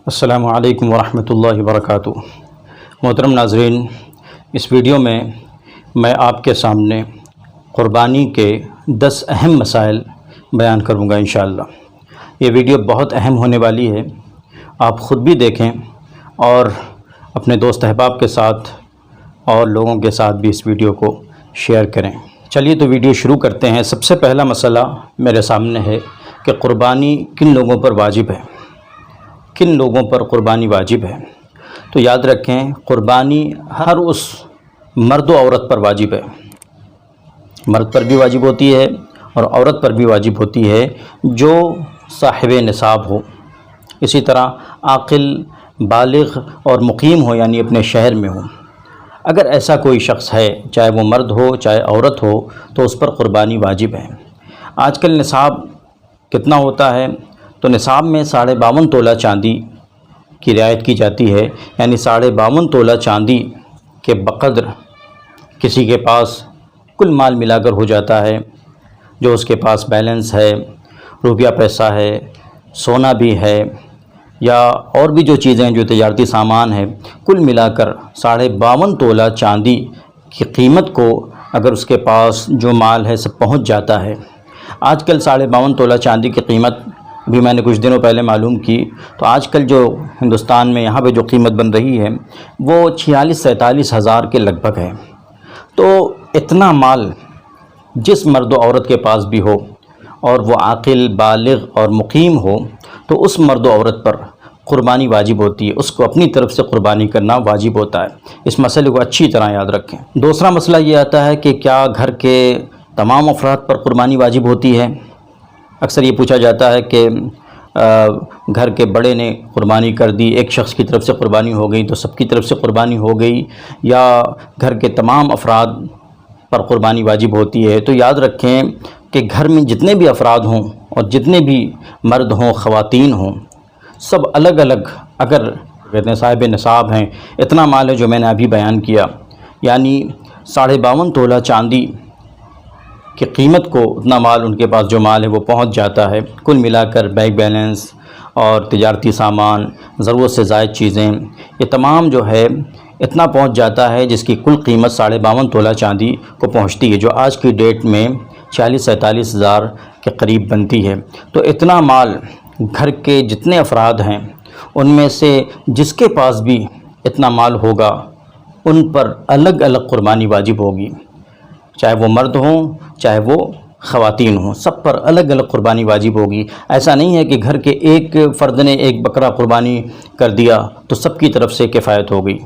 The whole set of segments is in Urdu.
السلام علیکم ورحمۃ اللہ وبرکاتہ۔ محترم ناظرین، اس ویڈیو میں آپ کے سامنے قربانی کے 10 اہم مسائل بیان کروں گا انشاءاللہ۔ یہ ویڈیو بہت اہم ہونے والی ہے، آپ خود بھی دیکھیں اور اپنے دوست احباب کے ساتھ اور لوگوں کے ساتھ بھی اس ویڈیو کو شیئر کریں۔ چلیے تو ویڈیو شروع کرتے ہیں۔ سب سے پہلا مسئلہ میرے سامنے ہے کہ قربانی کن لوگوں پر واجب ہے، کن لوگوں پر قربانی واجب ہے۔ تو یاد رکھیں، قربانی ہر اس مرد و عورت پر واجب ہے، مرد پر بھی واجب ہوتی ہے اور عورت پر بھی واجب ہوتی ہے جو صاحب نصاب ہو، اسی طرح عاقل، بالغ اور مقیم ہو، یعنی اپنے شہر میں ہو۔ اگر ایسا کوئی شخص ہے، چاہے وہ مرد ہو چاہے عورت ہو، تو اس پر قربانی واجب ہے۔ آج کل نصاب کتنا ہوتا ہے؟ تو نصاب میں 52.5 تولہ چاندی کی رعایت کی جاتی ہے، یعنی 52.5 تولہ چاندی کے بقدر کسی کے پاس کل مال ملا کر ہو جاتا ہے، جو اس کے پاس بیلنس ہے، روپیہ پیسہ ہے، سونا بھی ہے، یا اور بھی جو چیزیں جو تجارتی سامان ہے، کل ملا کر 52.5 تولہ چاندی کی قیمت کو اگر اس کے پاس جو مال ہے سب پہنچ جاتا ہے۔ آج کل 52.5 تولہ چاندی کی قیمت بھی میں نے کچھ دنوں پہلے معلوم کی، تو آج کل جو ہندوستان میں یہاں پہ جو قیمت بن رہی ہے وہ 46-47 ہزار کے لگ بھگ ہے۔ تو اتنا مال جس مرد و عورت کے پاس بھی ہو اور وہ عاقل، بالغ اور مقیم ہو، تو اس مرد و عورت پر قربانی واجب ہوتی ہے، اس کو اپنی طرف سے قربانی کرنا واجب ہوتا ہے۔ اس مسئلے کو اچھی طرح یاد رکھیں۔ دوسرا مسئلہ یہ آتا ہے کہ کیا گھر کے تمام افراد پر قربانی واجب ہوتی ہے؟ اکثر یہ پوچھا جاتا ہے کہ گھر کے بڑے نے قربانی کر دی، ایک شخص کی طرف سے قربانی ہو گئی تو سب کی طرف سے قربانی ہو گئی، یا گھر کے تمام افراد پر قربانی واجب ہوتی ہے؟ تو یاد رکھیں کہ گھر میں جتنے بھی افراد ہوں اور جتنے بھی مرد ہوں، خواتین ہوں، سب الگ الگ اگر کہتے ہیں صاحب نصاب ہیں، اتنا مال ہے جو میں نے ابھی بیان کیا، یعنی 52.5 تولہ چاندی کہ قیمت کو اتنا مال ان کے پاس جو مال ہے وہ پہنچ جاتا ہے، کل ملا کر بینک بیلنس اور تجارتی سامان، ضرورت سے زائد چیزیں، یہ تمام جو ہے اتنا پہنچ جاتا ہے جس کی کل قیمت 52.5 تولہ چاندی کو پہنچتی ہے، جو آج کی ڈیٹ میں 46-47 ہزار کے قریب بنتی ہے۔ تو اتنا مال گھر کے جتنے افراد ہیں ان میں سے جس کے پاس بھی اتنا مال ہوگا ان پر الگ الگ قربانی واجب ہوگی، چاہے وہ مرد ہوں چاہے وہ خواتین ہوں، سب پر الگ الگ قربانی واجب ہوگی۔ ایسا نہیں ہے کہ گھر کے ایک فرد نے ایک بکرا قربانی کر دیا تو سب کی طرف سے کفایت ہو گئی۔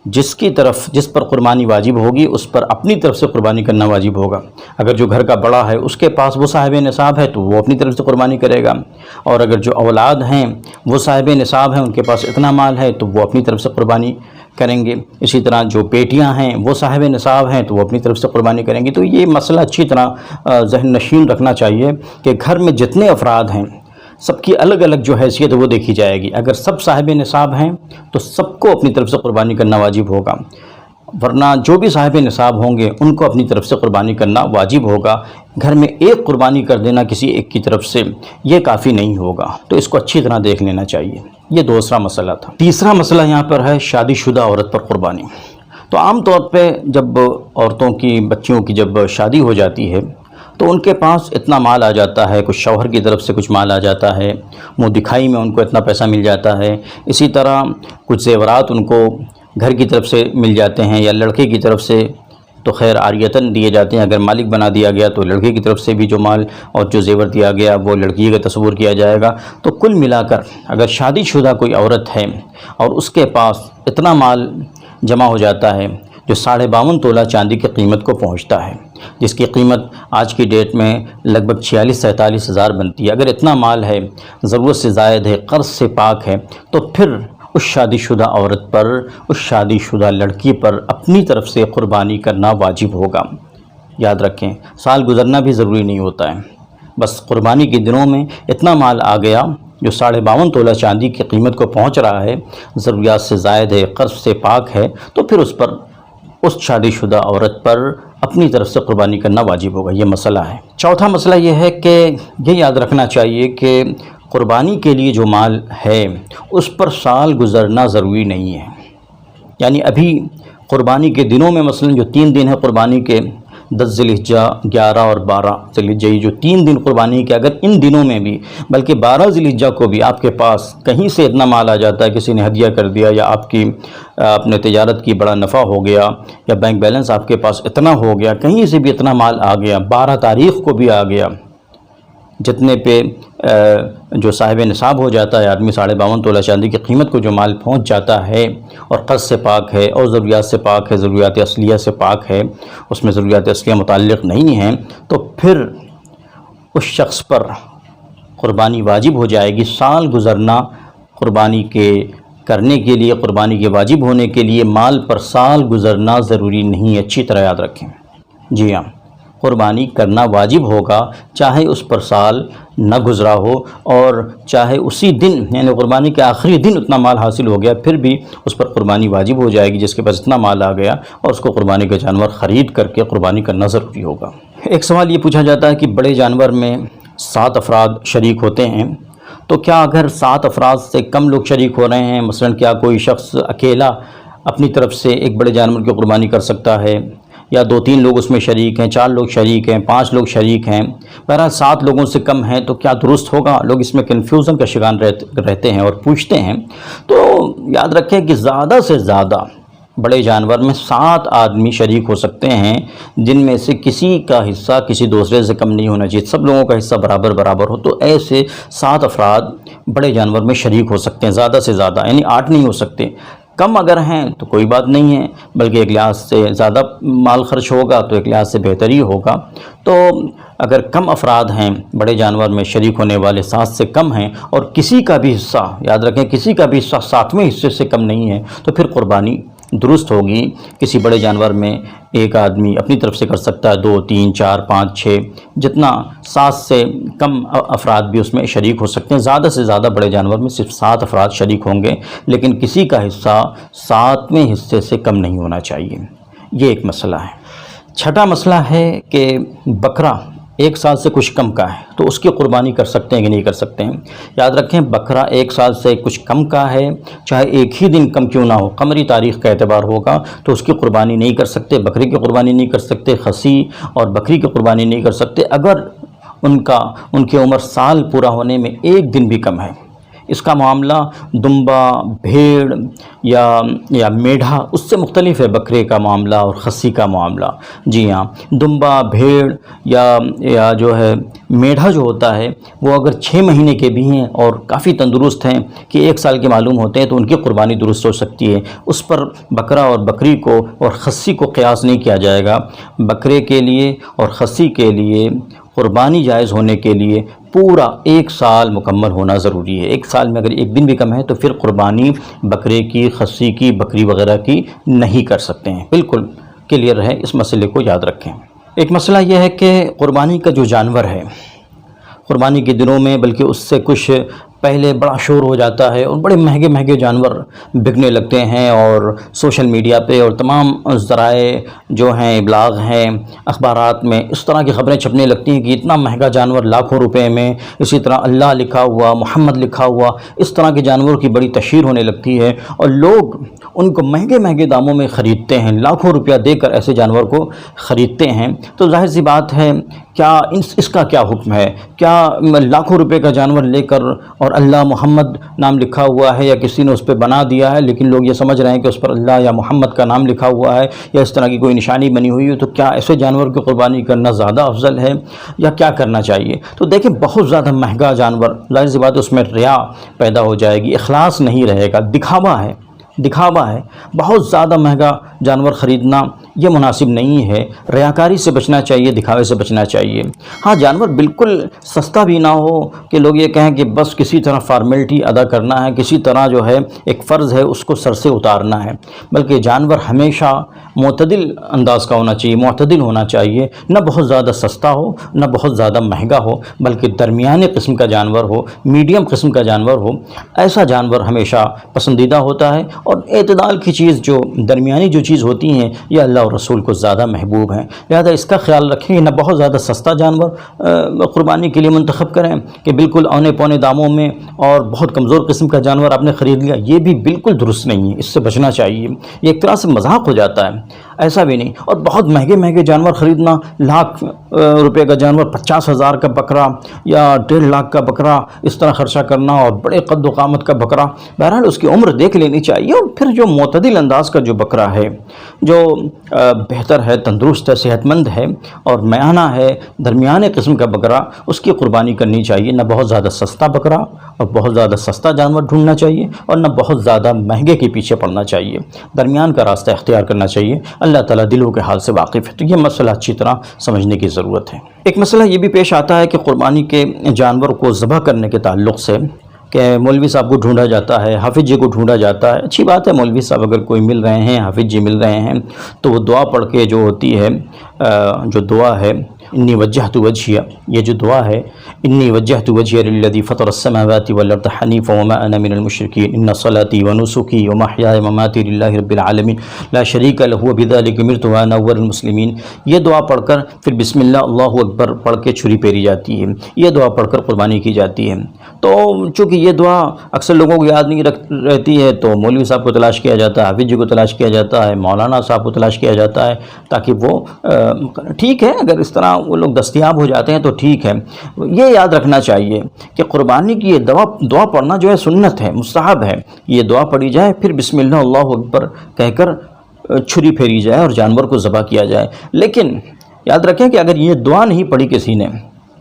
جس پر قربانی واجب ہوگی اس پر اپنی طرف سے قربانی کرنا واجب ہوگا۔ اگر جو گھر کا بڑا ہے اس کے پاس وہ صاحب نصاب ہے تو وہ اپنی طرف سے قربانی کرے گا، اور اگر جو اولاد ہیں وہ صاحب نصاب ہیں، ان کے پاس اتنا مال ہے تو وہ اپنی طرف سے قربانی کریں گے۔ اسی طرح جو بیٹیاں ہیں وہ صاحب نصاب ہیں تو وہ اپنی طرف سے قربانی کریں گی۔ تو یہ مسئلہ اچھی طرح ذہن نشین رکھنا چاہیے کہ گھر میں جتنے افراد ہیں سب کی الگ الگ جو حیثیت ہے وہ دیکھی جائے گی۔ اگر سب صاحب نصاب ہیں تو سب کو اپنی طرف سے قربانی کرنا واجب ہوگا، ورنہ جو بھی صاحب نصاب ہوں گے ان کو اپنی طرف سے قربانی کرنا واجب ہوگا۔ گھر میں ایک قربانی کر دینا کسی ایک کی طرف سے یہ کافی نہیں ہوگا، تو اس کو اچھی طرح دیکھ لینا چاہیے۔ یہ دوسرا مسئلہ تھا۔ تیسرا مسئلہ یہاں پر ہے شادی شدہ عورت پر قربانی۔ تو عام طور پہ جب عورتوں کی، بچیوں کی جب شادی ہو جاتی ہے تو ان کے پاس اتنا مال آ جاتا ہے، کچھ شوہر کی طرف سے کچھ مال آ جاتا ہے، منہ دکھائی میں ان کو اتنا پیسہ مل جاتا ہے، اسی طرح کچھ زیورات ان کو گھر کی طرف سے مل جاتے ہیں، یا لڑکے کی طرف سے تو خیر عاریتاً دیے جاتے ہیں، اگر مالک بنا دیا گیا تو لڑکے کی طرف سے بھی جو مال اور جو زیور دیا گیا وہ لڑکی کا تصور کیا جائے گا۔ تو کل ملا کر اگر شادی شدہ کوئی عورت ہے اور اس کے پاس اتنا مال جمع ہو جاتا ہے جو 52.5 تولہ چاندی کی قیمت کو پہنچتا ہے، جس کی قیمت آج کی ڈیٹ میں لگ بھگ 46-47 ہزار بنتی ہے، اگر اتنا مال ہے، ضرورت سے زائد ہے، قرض سے پاک ہے، تو پھر اس شادی شدہ عورت پر، اس شادی شدہ لڑکی پر اپنی طرف سے قربانی کرنا واجب ہوگا۔ یاد رکھیں، سال گزرنا بھی ضروری نہیں ہوتا ہے، بس قربانی کے دنوں میں اتنا مال آ گیا جو 52.5 تولہ چاندی کی قیمت کو پہنچ رہا ہے، ضروریات سے زائد ہے، قرض سے پاک ہے، تو پھر اس شادی شدہ عورت پر اپنی طرف سے قربانی کرنا واجب ہوگا۔ یہ مسئلہ ہے۔ چوتھا مسئلہ یہ ہے کہ یہ یاد رکھنا چاہیے کہ قربانی کے لیے جو مال ہے اس پر سال گزرنا ضروری نہیں ہے. یعنی ابھی قربانی کے دنوں میں مثلا جو 3 دن ہیں قربانی کے، 10 ذی الحجہ، 11 اور 12 ذی الحجہ، جو 3 دن قربانی کے، اگر ان دنوں میں بھی بلکہ 12 ذی الحجہ کو بھی آپ کے پاس کہیں سے اتنا مال آ جاتا ہے، کسی نے ہدیہ کر دیا یا آپ کی اپنے تجارت کی بڑا نفع ہو گیا یا بینک بیلنس آپ کے پاس اتنا ہو گیا، کہیں سے بھی اتنا مال آ گیا، 12 تاریخ کو بھی آ گیا، جتنے پہ جو صاحب نصاب ہو جاتا ہے آدمی، 52.5 تولہ چاندی کی قیمت کو جو مال پہنچ جاتا ہے اور قرض سے پاک ہے اور ضروریات سے پاک ہے، ضروریات اصلیہ سے پاک ہے، اس میں ضروریات اصلیہ متعلق نہیں ہیں، تو پھر اس شخص پر قربانی واجب ہو جائے گی. سال گزرنا قربانی کے کرنے کے لیے، قربانی کے واجب ہونے کے لیے مال پر سال گزرنا ضروری نہیں ہے. اچھی طرح یاد رکھیں. جی ہاں، قربانی کرنا واجب ہوگا چاہے اس پر سال نہ گزرا ہو، اور چاہے اسی دن یعنی قربانی کے آخری دن اتنا مال حاصل ہو گیا، پھر بھی اس پر قربانی واجب ہو جائے گی. جس کے پاس اتنا مال آ گیا اور اس کو قربانی کا جانور خرید کر کے قربانی کرنا ضروری ہوگا. ایک سوال یہ پوچھا جاتا ہے کہ بڑے جانور میں 7 افراد شریک ہوتے ہیں، تو کیا اگر 7 افراد سے کم لوگ شریک ہو رہے ہیں، مثلا کیا کوئی شخص اکیلا اپنی طرف سے ایک بڑے جانور کی قربانی کر سکتا ہے، یا 2-3 لوگ اس میں شریک ہیں، 4 لوگ شریک ہیں، 5 لوگ شریک ہیں، بہرحال 7 لوگوں سے کم ہیں، تو کیا درست ہوگا؟ لوگ اس میں کنفیوژن کا شکار رہتے ہیں اور پوچھتے ہیں. تو یاد رکھیں کہ زیادہ سے زیادہ بڑے جانور میں 7 آدمی شریک ہو سکتے ہیں، جن میں سے کسی کا حصہ کسی دوسرے سے کم نہیں ہونا چاہیے، سب لوگوں کا حصہ برابر ہو. تو ایسے 7 افراد بڑے جانور میں شریک ہو سکتے ہیں، زیادہ سے زیادہ، یعنی 8 نہیں ہو سکتے. کم اگر ہیں تو کوئی بات نہیں ہے، بلکہ ایک لحاظ سے زیادہ مال خرچ ہوگا تو ایک لحاظ سے بہتر ہی ہوگا. تو اگر کم افراد ہیں بڑے جانور میں شریک ہونے والے 7 سے کم ہیں، اور کسی کا بھی حصہ، یاد رکھیں کسی کا بھی حصہ 7ویں حصے سے کم نہیں ہے، تو پھر قربانی درست ہوگی. کسی بڑے جانور میں ایک آدمی اپنی طرف سے کر سکتا ہے 2 3 4 5 6، جتنا 7 سے کم افراد بھی اس میں شریک ہو سکتے ہیں. زیادہ سے زیادہ بڑے جانور میں صرف 7 افراد شریک ہوں گے، لیکن کسی کا حصہ 7ویں حصے سے کم نہیں ہونا چاہیے. یہ ایک مسئلہ ہے. چھٹا مسئلہ ہے کہ بکرا 1 سال سے کچھ کم کا ہے، تو اس کی قربانی کر سکتے ہیں کہ نہیں کر سکتے ہیں. یاد رکھیں بکرا 1 سال سے کچھ کم کا ہے، چاہے ایک ہی دن کم کیوں نہ ہو، قمری تاریخ کا اعتبار ہوگا تو اس کی قربانی نہیں کر سکتے. بکری کی قربانی نہیں کر سکتے، خصی اور بکری کی قربانی نہیں کر سکتے اگر ان کی عمر سال پورا ہونے میں 1 دن بھی کم ہے. اس کا معاملہ دمبا، بھیڑ یا میڈھا اس سے مختلف ہے، بکرے کا معاملہ اور خصی کا معاملہ. جی ہاں، دمبا، بھیڑ یا جو ہے میڈھا جو ہوتا ہے وہ اگر 6 مہینے کے بھی ہیں اور کافی تندرست ہیں کہ 1 سال کے معلوم ہوتے ہیں، تو ان کی قربانی درست ہو سکتی ہے. اس پر بکرا اور بکری کو اور خصی کو قیاس نہیں کیا جائے گا. بکرے کے لیے اور خصی کے لیے قربانی جائز ہونے کے لیے پورا 1 سال مکمل ہونا ضروری ہے. 1 سال میں اگر 1 دن بھی کم ہے تو پھر قربانی بکرے کی، خصی کی، بکری وغیرہ کی نہیں کر سکتے ہیں. بالکل کلیئر ہے، اس مسئلے کو یاد رکھیں. ایک مسئلہ یہ ہے کہ قربانی کا جو جانور ہے قربانی کے دنوں میں، بلکہ اس سے کچھ پہلے بڑا شور ہو جاتا ہے اور بڑے مہنگے جانور بکنے لگتے ہیں، اور سوشل میڈیا پہ اور تمام ذرائع جو ہیں ابلاغ ہیں، اخبارات میں اس طرح کی خبریں چھپنے لگتی ہیں کہ اتنا مہنگا جانور لاکھوں روپے میں، اسی طرح اللہ لکھا ہوا، محمد لکھا ہوا، اس طرح کے جانوروں کی بڑی تشہیر ہونے لگتی ہے اور لوگ ان کو مہنگے داموں میں خریدتے ہیں، لاکھوں روپیہ دے کر ایسے جانور کو خریدتے ہیں. تو ظاہر سی بات ہے، کیا اس کا کیا حکم ہے؟ کیا لاکھوں روپے کا جانور لے کر اور اللہ محمد نام لکھا ہوا ہے یا کسی نے اس پہ بنا دیا ہے، لیکن لوگ یہ سمجھ رہے ہیں کہ اس پر اللہ یا محمد کا نام لکھا ہوا ہے یا اس طرح کی کوئی نشانی بنی ہوئی ہے، تو کیا ایسے جانور کی قربانی کرنا زیادہ افضل ہے یا کیا کرنا چاہیے؟ تو دیکھیں بہت زیادہ مہنگا جانور، ظاہر سی بات ہے اس میں ریا پیدا ہو جائے گی، اخلاص نہیں رہے گا، دکھاوا ہے. بہت زیادہ مہنگا جانور خریدنا یہ مناسب نہیں ہے. ریاکاری سے بچنا چاہیے، دکھاوے سے بچنا چاہیے. ہاں، جانور بالکل سستا بھی نہ ہو کہ لوگ یہ کہیں کہ بس کسی طرح فارمیلٹی ادا کرنا ہے، کسی طرح جو ہے ایک فرض ہے اس کو سر سے اتارنا ہے، بلکہ جانور ہمیشہ معتدل انداز کا ہونا چاہیے، معتدل ہونا چاہیے. نہ بہت زیادہ سستا ہو، نہ بہت زیادہ مہنگا ہو، بلکہ درمیانے قسم کا جانور ہو، میڈیم قسم کا جانور ہو. ایسا جانور ہمیشہ پسندیدہ ہوتا ہے اور اعتدال کی چیز جو درمیانی جو چیز ہوتی ہیں یہ اللہ اور رسول کو زیادہ محبوب ہیں، لہذا اس کا خیال رکھیں، نہ بہت زیادہ سستا جانور قربانی کے لیے منتخب کریں کہ بالکل اونے پونے داموں میں اور بہت کمزور قسم کا جانور آپ نے خرید لیا، یہ بھی بالکل درست نہیں ہے، اس سے بچنا چاہیے، یہ ایک طرح سے مذاق ہو جاتا ہے، ایسا بھی نہیں۔ اور بہت مہنگے جانور خریدنا، لاکھ روپے کا جانور، 50,000 کا بکرا یا 1.5 لاکھ کا بکرا، اس طرح خرچہ کرنا، اور بڑے قد و قامت کا بکرا، بہرحال اس کی عمر دیکھ لینی چاہیے، اور پھر جو معتدل انداز کا جو بکرا ہے، جو بہتر ہے، تندرست ہے، صحت مند ہے اور میانہ ہے، درمیانے قسم کا بکرا، اس کی قربانی کرنی چاہیے، نہ بہت زیادہ سستا بکرا اور بہت زیادہ سستا جانور ڈھونڈنا چاہیے، اور نہ بہت زیادہ مہنگے کے پیچھے پڑنا چاہیے، درمیان کا راستہ اختیار کرنا چاہیے۔ اللہ تعالیٰ دلوں کے حال سے واقف ہے، تو یہ مسئلہ اچھی طرح سمجھنے کی ضرورت ہے۔ ایک مسئلہ یہ بھی پیش آتا ہے کہ قربانی کے جانور کو ذبح کرنے کے تعلق سے کہ مولوی صاحب کو ڈھونڈا جاتا ہے، حافظ جی کو ڈھونڈا جاتا ہے، اچھی بات ہے، مولوی صاحب اگر کوئی مل رہے ہیں، حافظ جی مل رہے ہیں، تو وہ دعا پڑھ کے جو ہوتی ہے، جو دعا ہے انی وجہت وجہی، یہ جو دعا ہے انی وجہت وجہی للذی فطر السماوات والارض حنیفا وما انا من المشرکین ان صلاتی ونسکی ومحیای ومماتی للہ رب العالمین لا شریک لہ وبذلک امرت وانا اول المسلمین، یہ دعا پڑھ کر پھر بسم اللہ اللہ اکبر پڑھ کے چھری پھیری جاتی ہے، یہ دعا پڑھ کر قربانی کی جاتی ہے۔ تو چونکہ یہ دعا اکثر لوگوں کو یاد نہیں رہتی ہے، تو مولوی صاحب کو تلاش کیا جاتا ہے، حافظ جی کو تلاش کیا جاتا ہے، مولانا صاحب کو تلاش کیا جاتا ہے، تاکہ وہ ٹھیک ہے، اگر اس طرح وہ لوگ دستیاب ہو جاتے ہیں تو ٹھیک ہے۔ یہ یاد رکھنا چاہیے کہ قربانی کی یہ دعا پڑھنا جو ہے سنت ہے، مستحب ہے، یہ دعا پڑھی جائے، پھر بسم اللہ اللہ اکبر کہہ کر چھری پھیری جائے اور جانور کو ذبح کیا جائے۔ لیکن یاد رکھیں کہ اگر یہ دعا نہیں پڑھی کسی نے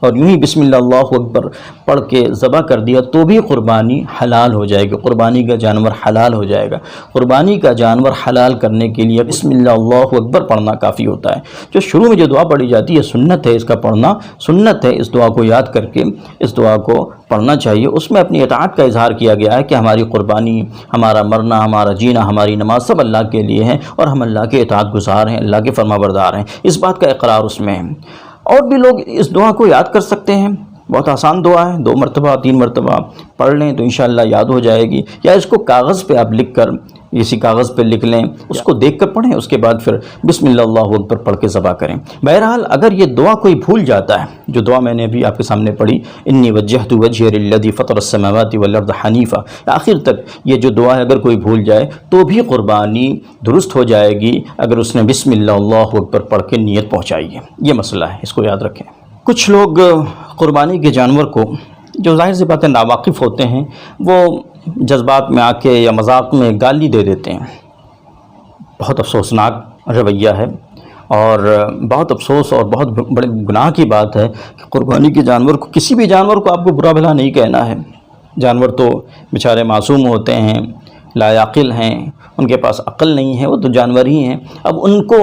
اور یوں ہی بسم اللہ اللہ اکبر پڑھ کے ذبح کر دیا تو بھی قربانی حلال ہو جائے گی، قربانی کا جانور حلال ہو جائے گا۔ قربانی کا جانور حلال کرنے کے لیے بسم اللہ اللہ اکبر پڑھنا کافی ہوتا ہے۔ جو شروع میں جو دعا پڑھی جاتی ہے سنت ہے، اس کا پڑھنا سنت ہے، اس دعا کو یاد کر کے اس دعا کو پڑھنا چاہیے۔ اس میں اپنی اطاعت کا اظہار کیا گیا ہے کہ ہماری قربانی، ہمارا مرنا، ہمارا جینا، ہماری نماز سب اللہ کے لیے ہیں اور ہم اللہ کے اطاعت گزار ہیں، اللہ کے فرما بردار ہیں، اس بات کا اقرار اس میں ہے۔ اور بھی لوگ اس دعا کو یاد کر سکتے ہیں، بہت آسان دعا ہے، 2 مرتبہ 3 مرتبہ پڑھ لیں تو انشاءاللہ یاد ہو جائے گی، یا اس کو کاغذ پہ آپ لکھ کر، اسی کاغذ پہ لکھ لیں، اس کو دیکھ کر پڑھیں، اس کے بعد پھر بسم اللہ اللہ اکبر پڑھ کے ذبح کریں۔ بہرحال اگر یہ دعا کوئی بھول جاتا ہے، جو دعا میں نے ابھی آپ کے سامنے پڑھی انی وجہت وجہی للذی فطر السماوات والارض حنیفا، آخر تک یہ جو دعا ہے اگر کوئی بھول جائے تو بھی قربانی درست ہو جائے گی اگر اس نے بسم اللہ اللہ اکبر پڑھ کے نیت پہنچائی ہے۔ یہ مسئلہ ہے، اس کو یاد رکھیں۔ کچھ لوگ قربانی کے جانور کو، جو ظاہر سی باتیں ناواقف ہوتے ہیں، وہ جذبات میں آ کے یا مذاق میں گالی دے دیتے ہیں۔ بہت افسوسناک رویہ ہے، اور بہت افسوس اور بہت بڑے گناہ کی بات ہے کہ قربانی کے جانور کو، کسی بھی جانور کو آپ کو برا بھلا نہیں کہنا ہے۔ جانور تو بیچارے معصوم ہوتے ہیں، لا عقل ہیں، ان کے پاس عقل نہیں ہے، وہ تو جانور ہی ہیں۔ اب ان کو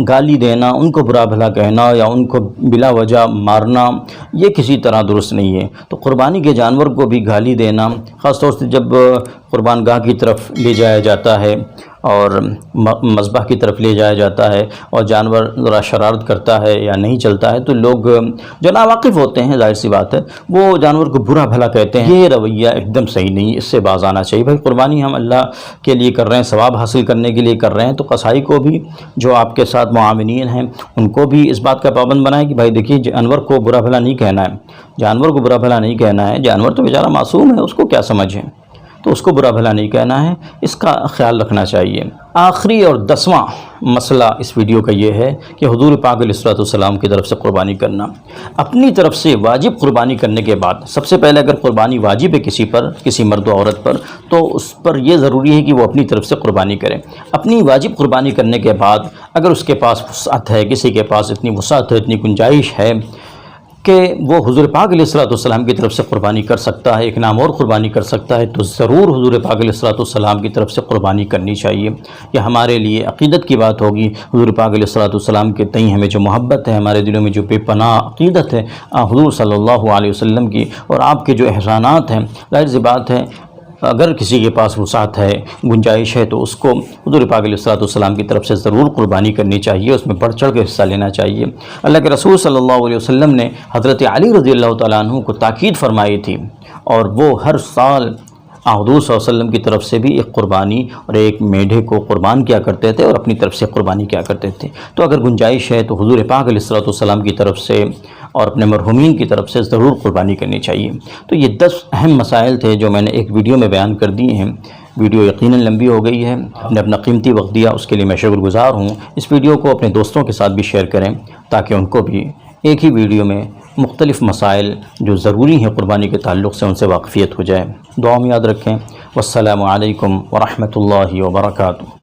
گالی دینا، ان کو برا بھلا کہنا یا ان کو بلا وجہ مارنا، یہ کسی طرح درست نہیں ہے۔ تو قربانی کے جانور کو بھی گالی دینا، خاص طور سے جب قربان گاہ کی طرف لے جایا جاتا ہے اور مذبح کی طرف لے جایا جاتا ہے اور جانور ذرا شرارت کرتا ہے یا نہیں چلتا ہے، تو لوگ جو ناواقف ہوتے ہیں، ظاہر سی بات ہے، وہ جانور کو برا بھلا کہتے ہیں۔ یہ رویہ ایک دم صحیح نہیں، اس سے باز آنا چاہیے۔ بھائی قربانی ہم اللہ کے لیے کر رہے ہیں، ثواب حاصل کرنے کے لیے کر رہے ہیں، تو قصائی کو بھی، جو آپ کے ساتھ معاونین ہیں، ان کو بھی اس بات کا پابند بنائیں کہ بھائی دیکھیے جانور کو برا بھلا نہیں کہنا ہے، جانور کو برا بھلا نہیں کہنا ہے، جانور تو بیچارہ معصوم ہے، اس کو کیا سمجھ ہے، تو اس کو برا بھلا نہیں کہنا ہے، اس کا خیال رکھنا چاہیے۔ آخری اور 10واں مسئلہ اس ویڈیو کا یہ ہے کہ حضور پاک علیہ الصلوۃ والسلام کی طرف سے قربانی کرنا۔ اپنی طرف سے واجب قربانی کرنے کے بعد، سب سے پہلے اگر قربانی واجب ہے کسی پر، کسی مرد و عورت پر، تو اس پر یہ ضروری ہے کہ وہ اپنی طرف سے قربانی کرے۔ اپنی واجب قربانی کرنے کے بعد اگر اس کے پاس وسعت ہے، کسی کے پاس اتنی وسعت ہے، اتنی گنجائش ہے کہ وہ حضور پاک علیہ الصلوۃ والسلام کی طرف سے قربانی کر سکتا ہے، ایک نام اور قربانی کر سکتا ہے، تو ضرور حضور پاک علیہ الصلوۃ والسلام کی طرف سے قربانی کرنی چاہیے۔ یہ ہمارے لیے عقیدت کی بات ہوگی، حضور پاک علیہ الصلوۃ والسلام کے تئیں ہمیں جو محبت ہے، ہمارے دلوں میں جو بے پناہ عقیدت ہے حضور صلی اللہ علیہ وسلم کی، اور آپ کے جو احسانات ہیں، ظاہر سی بات ہے اگر کسی کے پاس وسعت ہے، گنجائش ہے، تو اس کو حضور پاک علیہ الصلوۃ والسلام کی طرف سے ضرور قربانی کرنی چاہیے، اس میں بڑھ چڑھ کے حصہ لینا چاہیے۔ اللہ کے رسول صلی اللہ علیہ وسلم نے حضرت علی رضی اللہ تعالیٰ عنہ کو تاکید فرمائی تھی، اور وہ ہر سال حضور صلی اللہ علیہ وسلم کی طرف سے بھی ایک قربانی اور ایک میڈھے کو قربان کیا کرتے تھے اور اپنی طرف سے قربانی کیا کرتے تھے۔ تو اگر گنجائش ہے تو حضور پاک علیہ الصلوۃ والسلام کی طرف سے اور اپنے مرحومین کی طرف سے ضرور قربانی کرنی چاہیے۔ تو یہ 10 اہم مسائل تھے جو میں نے ایک ویڈیو میں بیان کر دیے ہیں۔ ویڈیو یقیناً لمبی ہو گئی ہے، آپ نے اپنا قیمتی وقت دیا، اس کے لیے میں شکر گزار ہوں۔ اس ویڈیو کو اپنے دوستوں کے ساتھ بھی شیئر کریں تاکہ ان کو بھی ایک ہی ویڈیو میں مختلف مسائل جو ضروری ہیں قربانی کے تعلق سے ان سے واقفیت ہو جائے۔ دعا میں یاد رکھیں۔ والسلام علیکم ورحمۃ اللہ وبرکاتہ۔